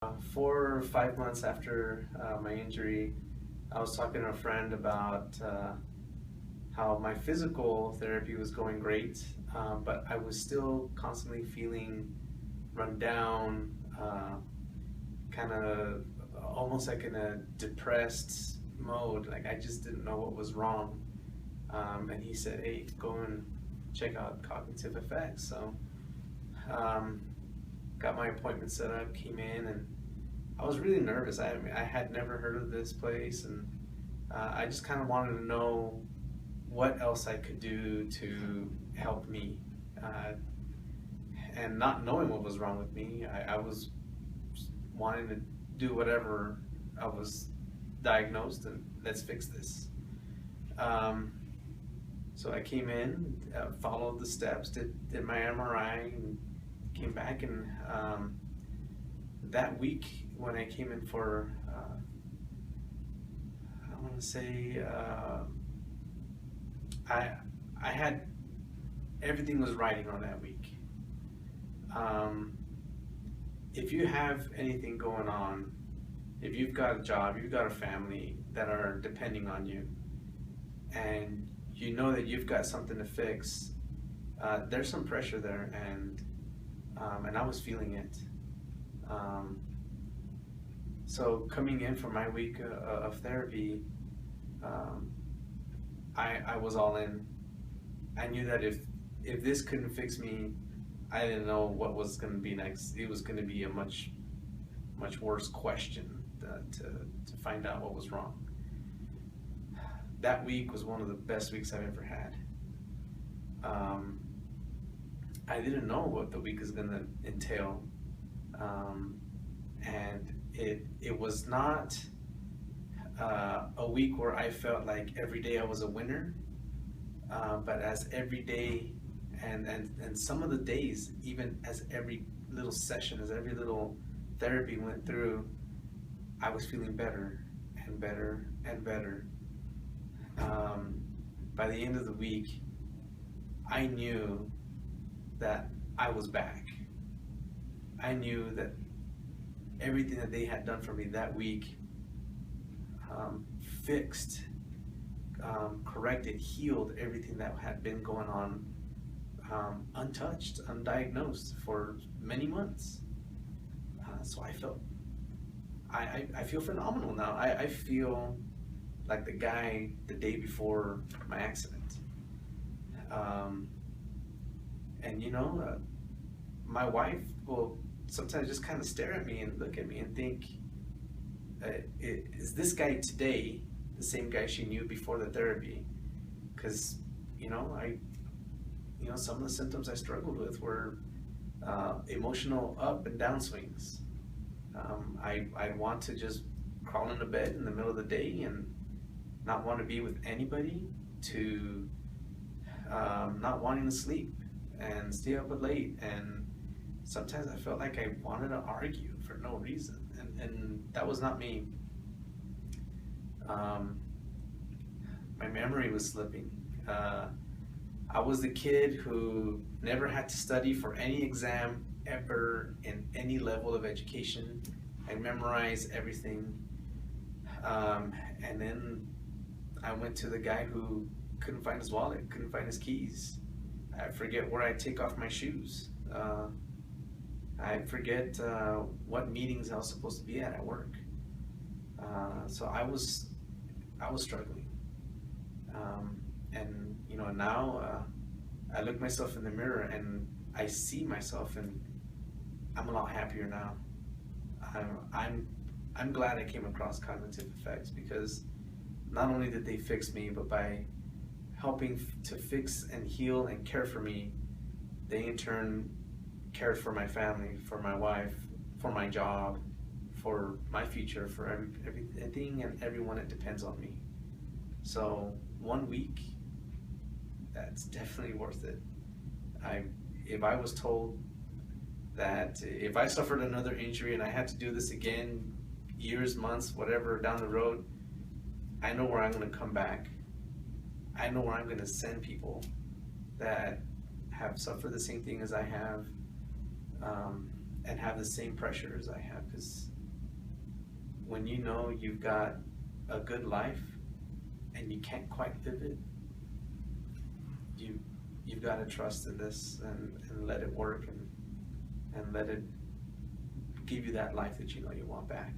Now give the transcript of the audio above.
4 or 5 months after my injury, I was talking to a friend about how my physical therapy was going great, but I was still constantly feeling run down, kind of almost like in a depressed mode. Like I just didn't know what was wrong. And he said, "Hey, go and check out cognitive effects." So, um, got my appointment set up, came in, and I was really nervous. I had never heard of this place, and I just kind of wanted to know what else I could do to help me. Uh, and not knowing what was wrong with me, I was wanting to do whatever I was diagnosed, and let's fix this. Um, so I came in, followed the steps, did my MRI, and came back. And that week when I came in for, I want to say, I I had everything was riding on that week. Um, if you have anything going on, if you've got a job, you've got a family that are depending on you, and you know that you've got something to fix, there's some pressure there, and I was feeling it. Um, so coming in for my week of therapy, um, I was all in. I knew that if this couldn't fix me, I didn't know what was going to be next. It was going to be a much worse question to find out what was wrong. That week was one of the best weeks I've ever had. Um, I didn't know what the week is going to entail, and it was not a week where I felt like every day I was a winner, but as every day and some of the days, even as every little session, as every little therapy went through, I was feeling better and better and better. Um, by the end of the week, I knew that I was back. I knew that everything that they had done for me that week, fixed, corrected, healed everything that had been going on, untouched, undiagnosed for many months. So I feel phenomenal now. I feel like the guy the day before my accident. Um, and my wife will sometimes just kind of stare at me and look at me and think, is this guy today the same guy she knew before the therapy? Because some of the symptoms I struggled with were emotional up and down swings. I want to just crawl into bed in the middle of the day and not want to be with anybody, to not wanting to sleep and stay up late. And sometimes I felt like I wanted to argue for no reason, and that was not me. My memory was slipping. I was the kid who never had to study for any exam ever in any level of education. I memorized everything. And then I went to the guy who couldn't find his wallet, couldn't find his keys. I forget where I take off my shoes. I forget what meetings I was supposed to be at work. So I was struggling. And now I look myself in the mirror and I see myself, and I'm a lot happier now. I'm glad I came across cognitive effects, because not only did they fix me, but by helping to fix and heal and care for me, they in turn cared for my family, for my wife, for my job, for my future, for everything and everyone that depends on me. So 1 week, that's definitely worth it. If I was told that if I suffered another injury and I had to do this again, years, months, whatever down the road, I know where I'm going to come back. I know where I'm going to send people that have suffered the same thing as I have, and have the same pressure as I have, because when you know you've got a good life and you can't quite live it, you've got to trust in this, and let it work, and let it give you that life that you know you want back.